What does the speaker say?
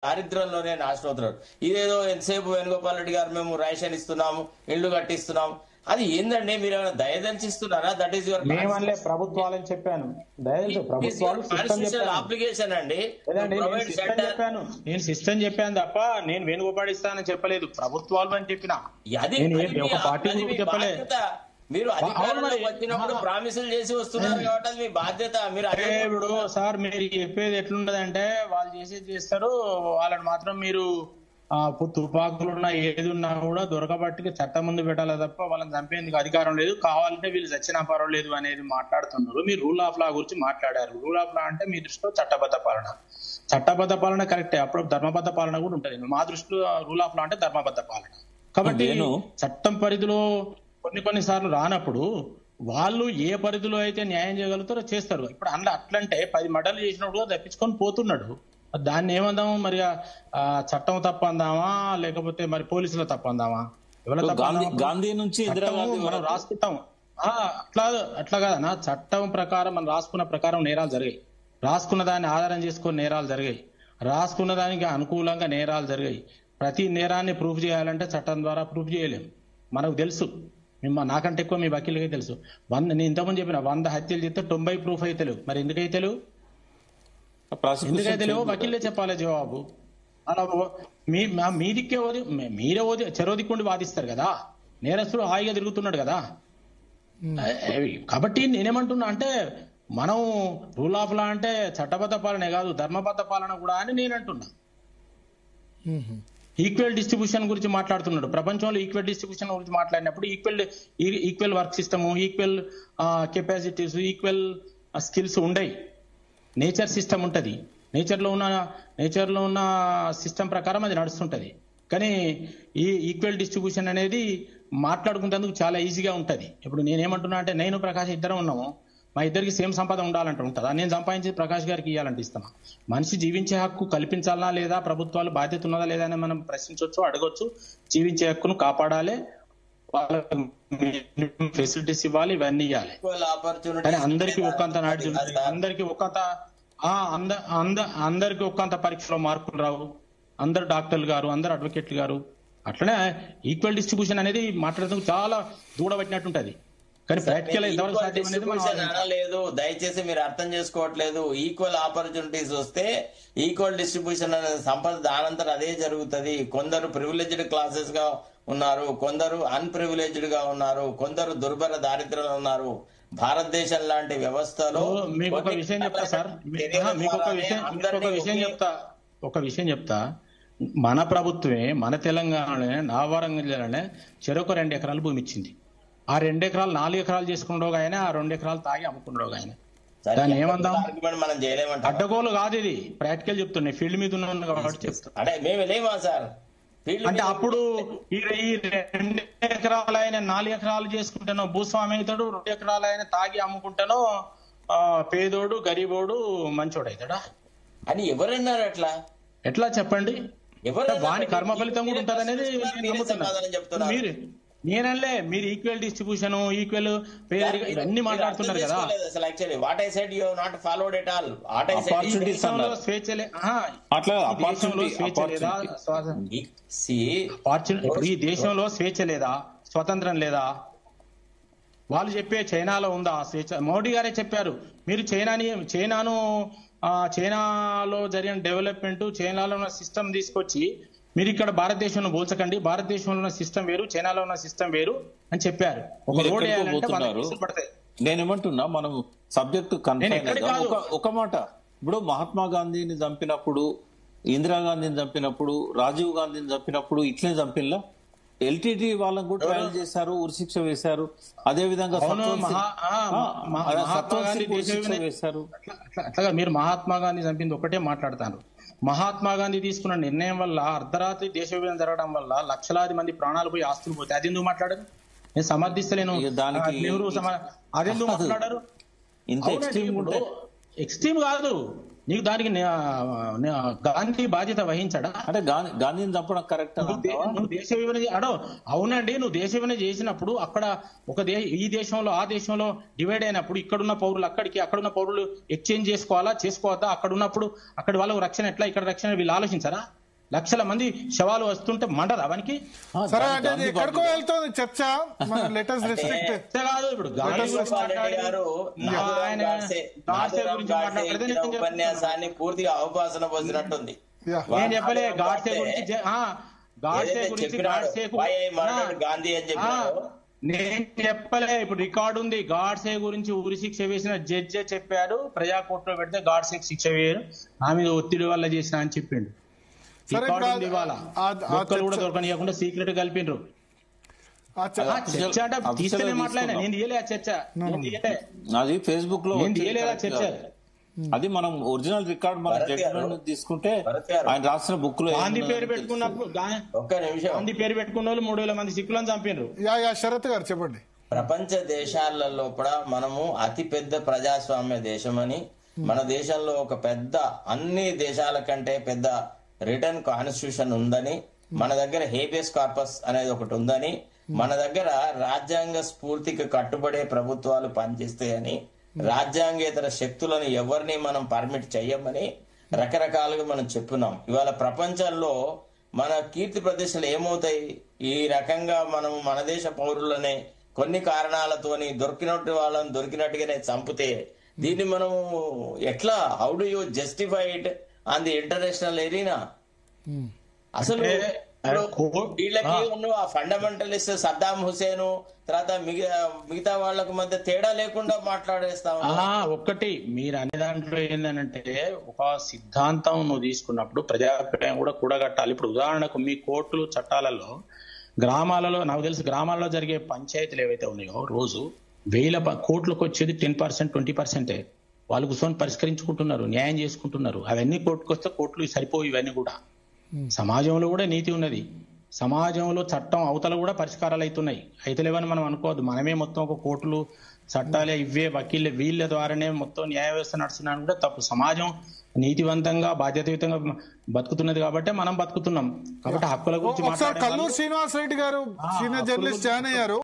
దారిద్ర్యంలోనే నాశనం అవుతున్నారు. ఇదేదో ఎంతసేపు వేణుగోపాల్ రెడ్డి గారు మేము రేషన్ ఇస్తున్నాము, ఇళ్లు కట్టిస్తున్నాము, అది ఏందండి? మీరు ఏమైనా దయదలిచిస్తున్నారా? దట్ ఈస్ యువర్ మేమల్లే ప్రభుత్వాలని చెప్పాను. దయచేసి ప్రభుత్వాలు సిస్టమ్ చెప్పాను. అప్లికేషన్ అండి. నేను సిస్టమ్ చెప్పాను తప్ప నేను వేణుగోపాల్ ఇస్తానని చెప్పలేదు. ప్రభుత్వాలు అని చెప్పిన ఒక పార్టీ చెప్పలేదు. మీరు అధికారంలోకి వచ్చినప్పుడు ప్రామిసులు చేసి వస్తున్నారు కాబట్టి అది మీ బాధ్యత. మీరు ఇప్పుడు సార్ మీరు చెప్పేది ఎట్లుంటదంటే వాళ్ళు చేసేది చేస్తారు, వాళ్ళని మాత్రం మీరు తుపాకులు ఉన్నా ఏది ఉన్నా కూడా దొరకబట్టి చట్టం ముందు పెట్టాలి తప్ప వాళ్ళని చంపేందుకు అధికారం లేదు. కావాలంటే వీళ్ళు చచ్చినా పర్వాలేదు అనేది మాట్లాడుతున్నారు. మీరు రూల్ ఆఫ్ లా గురించి మాట్లాడారు. రూల్ ఆఫ్ లా అంటే మీ దృష్టిలో చట్టబద్ధ పాలన. చట్టబద్ధ పాలన కరెక్టే, అప్పుడు ధర్మబద్ధ పాలన కూడా ఉంటది. మా దృష్టిలో రూల్ ఆఫ్ లా అంటే ధర్మబద్ధ పాలన. కాబట్టి చట్టం పరిధిలో కొన్ని సార్లు రానప్పుడు వాళ్ళు ఏ పరిధిలో అయితే న్యాయం చేయగలుగుతారో చేస్తారు. ఇప్పుడు అట్లంటే 10 మర్డర్లు చేసినప్పుడు తప్పించుకొని పోతున్నాడు. దాన్ని ఏమందాము? మరి చట్టం తప్పందామా లేకపోతే మరి పోలీసులు తప్పందామా? గాంధీ నుంచి మనం రాసుకుంటాం. అట్లా కాదన్నా, చట్టం ప్రకారం మనం రాసుకున్న ప్రకారం నేరాలు జరిగాయి. రాసుకున్న దాన్ని ఆధారం చేసుకుని నేరాలు జరిగాయి. రాసుకున్న దానికి అనుకూలంగా నేరాలు జరిగాయి. ప్రతి నేరాన్ని ప్రూఫ్ చేయాలంటే చట్టం ద్వారా ప్రూఫ్ చేయలేము. మనకు తెలుసు, నాకంటే ఎక్కువ మీ వకీలకే తెలుసు. నేను ఇంతకుముందు చెప్పిన 100 హత్యలు చేస్తే 90 ప్రూఫ్ అయితే లేవు. మరి ఎందుకైతే లేవు? వకీలే చెప్పాలి జవాబు. అలా మీరే చెరోదిక్కుండి వాదిస్తారు కదా. నేరస్తుడు హాయిగా తిరుగుతున్నాడు కదా. కాబట్టి నేనేమంటున్నా అంటే మనం రూల్ ఆఫ్ లా అంటే చట్టబద్ధ పాలనే కాదు ధర్మబద్ధ పాలన కూడా అని నేను అంటున్నా. ఈక్వల్ డిస్ట్రిబ్యూషన్ గురించి మాట్లాడుతున్నాడు. ప్రపంచంలో ఈక్వల్ డిస్ట్రిబ్యూషన్ గురించి మాట్లాడినప్పుడు equal work system, equal capacities, equal skills ఉండయి. నేచర్ సిస్టమ్ ఉంటది. నేచర్ లో ఉన్న సిస్టమ్ ప్రకారం అది నడుస్తుంటది. కానీ ఈ ఈక్వల్ డిస్ట్రిబ్యూషన్ అనేది మాట్లాడుకునేందుకు చాలా ఈజీగా ఉంటది. ఇప్పుడు నేనేమంటున్నా అంటే నేను ప్రకాష్ ఇద్దరం ఉన్నాము, మా ఇద్దరికి సేమ్ సంపద ఉండాలంటే ఉంటుందా? నేను సంపాదించి ప్రకాష్ గారికి ఇవ్వాలంటే ఇస్తామా? మనిషి జీవించే హక్కు కల్పించాలా లేదా, ప్రభుత్వాలు బాధ్యత ఉన్నదా లేదా అని మనం ప్రశ్నించవచ్చు, అడగొచ్చు. జీవించే హక్కును కాపాడాలి, వాళ్ళకి ఫెసిలిటీస్ ఇవ్వాలి, ఇవన్నీ ఇవ్వాలి. కానీ అందరికి ఒకంత అందరికి ఒకంత పరీక్షలో మార్కులు రావు. అందరు డాక్టర్లు గారు, అందరు అడ్వకేట్లు గారు. అట్లనే ఈక్వల్ డిస్ట్రిబ్యూషన్ అనేది మాట్లాడేందుకు చాలా దూడబట్టినట్టుంటది. కానీ ప్రాక్టికల్ ఎంతవరకు సాధ్యం అనేది లేదు. దయచేసి మీరు అర్థం చేసుకోవట్లేదు. ఈక్వల్ ఆపర్చునిటీస్ వస్తే ఈక్వల్ డిస్ట్రిబ్యూషన్ అనేది సంపద దానంతరం అదే జరుగుతుంది. కొందరు ప్రివిలేజ్డ్ క్లాసెస్ గా ఉన్నారు, కొందరు అన్ప్రివిలేజ్డ్ గా ఉన్నారు, కొందరు దుర్భర దారిద్ర్యంలో ఉన్నారు. భారతదేశం లాంటి వ్యవస్థలో మీకు ఒక విషయం చెప్తా సార్, మీకు ఒక విషయం చెప్తా. మన ప్రభుత్వమే మన తెలంగాణలోనే నావరంగ జిల్లాలోనే చెరొక 2 ఎకరాలు భూమి ఇచ్చింది. ఆ 2 ఎకరాలు 4 ఎకరాలు చేసుకున్నాడు ఆయన, ఆ 2 ఎకరాలు తాగి అమ్ముకున్నాడు ఆయన. దాన్ని ఏమందాం? అడ్డగోలు కాదు, ఇది ప్రాక్టికల్ చెప్తున్నాయి. ఫీల్డ్ మీద ఉన్నాను కాబట్టి చెప్తాను. అంటే అప్పుడు ఈ 2 ఎకరాలు ఆయన 4 ఎకరాలు చేసుకుంటానో భూస్వామి అవుతాడు, 2 ఎకరాలు ఆయన తాగి అమ్ముకుంటానో పేదోడు గరీబోడు మంచోడు అవుతాడా అని ఎవరన్నారు? ఎట్లా చెప్పండి? వాని కర్మ ఫలితం కూడా ఉంటుంది అనేది మీరు నేనలే. మీరు ఈక్వల్ డిస్ట్రిబ్యూషన్, ఈక్వల్ ఇవన్నీ మాట్లాడుతున్నారు కదా. ఈ దేశంలో స్వేచ్ఛ లేదా, స్వతంత్రం లేదా? వాళ్ళు చెప్పే చైనాలో ఉందా స్వేచ్ఛ? మోడీ గారే చెప్పారు. మీరు చైనాలో జరిగిన డెవలప్మెంట్, చైనాలో ఉన్న సిస్టమ్ తీసుకొచ్చి మీరు ఇక్కడ భారతదేశంలో పోల్చకండి. భారతదేశంలో ఉన్న సిస్టమ్ వేరు, చైనాలో ఉన్న సిస్టమ్ వేరు అని చెప్పారు. నేనేమంటున్నా, మనం సబ్జెక్టు ఒక మాట. ఇప్పుడు మహాత్మా గాంధీని చంపినప్పుడు, ఇందిరాగాంధీని చంపినప్పుడు, రాజీవ్ గాంధీని చంపినప్పుడు ఇట్లే చంపిల్లా? ఎల్టీటీ వాళ్ళని కూడా ట్రయల్ చేశారు, ఉరిశిక్ష వేశారు. అదే విధంగా వేశారు. అట్లాగా మీరు మహాత్మా గాంధీ చంపింది ఒకటే మాట్లాడతారు. మహాత్మా గాంధీ తీసుకున్న నిర్ణయం వల్ల అర్ధరాత్రి దేశ విభజన జరగడం వల్ల లక్షలాది మంది ప్రాణాలు పోయి ఆస్తులు పోతాయి. అది ఎందుకు మాట్లాడరు? నేను సమర్థిస్తలేను. అదెందుకు మాట్లాడారు? ఎక్స్ట్రీమ్ కాదు. నీకు దానికి గాంధీ బాధ్యత వహించడా? అంటే గాంధీని చంపడం కరెక్ట్ నువ్వు దేశ విభజన అవునండి, నువ్వు దేశ విభజన చేసినప్పుడు అక్కడ ఈ దేశంలో ఆ దేశంలో డివైడ్ అయినప్పుడు ఇక్కడున్న పౌరులు అక్కడున్న పౌరులు ఎక్స్చేంజ్ చేసుకోవద్దా? అక్కడ ఉన్నప్పుడు అక్కడ వాళ్ళకు రక్షణ ఎట్లా, ఇక్కడ రక్షణ వీళ్ళు ఆలోచించారా? లక్షల మంది శవాలు వస్తుంటే మండదు అవనికి. సరే అంటే ఎక్కడికో వెళ్తుంది చర్చ, లెటర్స్ రిస్ట్రిక్ట్ కాదు. ఇప్పుడు ఉపన్యాసాన్ని పూర్తిగా అవకాశం వచ్చినట్టుంది. నేను చెప్పలే గాడ్సే గురించి, గాంధీ అని చెప్పారు. నేను చెప్పలే. ఇప్పుడు రికార్డు ఉంది. గాడ్సే గురించి ఉరి శిక్ష వేసిన జడ్జే చెప్పాడు, ప్రజా కోర్టులో పెడితే గాడ్సే శిక్ష వేయరు, నా మీద ఒత్తిడి వల్ల చేసిన అని చెప్పిండు. ఒక్కరు కూడా దొరకనియకుండా సీక్రెట్ కలిపిండ్రు. చర్చ అంటే తీస్తేనే మాట్లాడినా, నేను తీయలే ఆ చర్చ, అది ఫేస్బుక్ లో తీయలేదా చర్చ. అది మనం ఒరిజినల్ రికార్డ్ మన జడ్జిమెంట్ తీసుకుంటే ఆయన రాసిన బుక్ లో గాంధీ పేరు పెట్టుకున్నప్పుడు గాంధీ పేరు పెట్టుకున్న వాళ్ళు 3,000 మంది సిక్కులను చంపినారు. శరత్ గారు చెప్పండి. ప్రపంచ దేశాలలో కూడా మనము అతి పెద్ద ప్రజాస్వామ్య దేశమని, మన దేశంలో ఒక పెద్ద అన్ని దేశాల కంటే పెద్ద రిటర్న్ కాన్స్టిట్యూషన్ ఉందని, మన దగ్గర హేబియస్ కార్పస్ అనేది ఒకటి ఉందని, మన దగ్గర రాజ్యాంగ స్ఫూర్తికి కట్టుబడే ప్రభుత్వాలు పనిచేస్తాయని, రాజ్యాంగేతర శక్తులను ఎవరిని మనం పర్మిట్ చెయ్యమని రకరకాలుగా మనం చెప్పున్నాం. ఇవాళ ప్రపంచంలో మన కీర్తి ప్రతిష్టలు ఏమవుతాయి? ఈ రకంగా మనం మన దేశ పౌరులనే కొన్ని కారణాలతోని దొరికినట్టు వాళ్ళని దొరికినట్టుగానే చంపితే దీన్ని మనం ఎట్లా, how do you justify it on the international arena? అసలు వీళ్ళకి ఆ ఫండమెంటలిస్ట్ సద్దాం హుసేన్ తర్వాత మిగతా వాళ్ళకి మధ్య తేడా లేకుండా మాట్లాడేస్తా. ఒక్కటి మీరు అనే దాంట్లో ఏంటంటే, ఒక సిద్ధాంతం నువ్వు తీసుకున్నప్పుడు ప్రజాభిప్రాయం కూడా కూడగట్టాలి. ఇప్పుడు ఉదాహరణకు మీ కోర్టులు చట్టాలలో గ్రామాలలో, నాకు తెలిసి గ్రామాల్లో జరిగే పంచాయతీలు ఏవైతే ఉన్నాయో రోజు 1000 కోట్లకు వచ్చేది 10%, 20%. వాళ్ళు కూర్చొని పరిష్కరించుకుంటున్నారు, న్యాయం చేసుకుంటున్నారు. అవన్నీ కోర్టుకు వస్తే కోర్టులు సరిపోవు. ఇవన్నీ కూడా సమాజంలో కూడా నీతి ఉన్నది. సమాజంలో చట్టం అవతల కూడా పరిష్కారాలు అవుతున్నాయి. అయితలేవని మనం అనుకోవద్దు. మనమే మొత్తం ఒక కోర్టులు చట్టాలే ఇవే వకీళ్ళే వీళ్ళ ద్వారానే మొత్తం న్యాయ వ్యవస్థ నడుస్తున్నాను కూడా తప్పు. సమాజం నీతివంతంగా బాధ్యతాయుతంగా బతుకుతున్నది కాబట్టి మనం బతుకుతున్నాం. కాబట్టి హక్కుల గురించి కల్లూరు శ్రీనివాస్ రెడ్డి గారు సీనియర్ జర్నలిస్ట్ జాయిన్ అయ్యారు.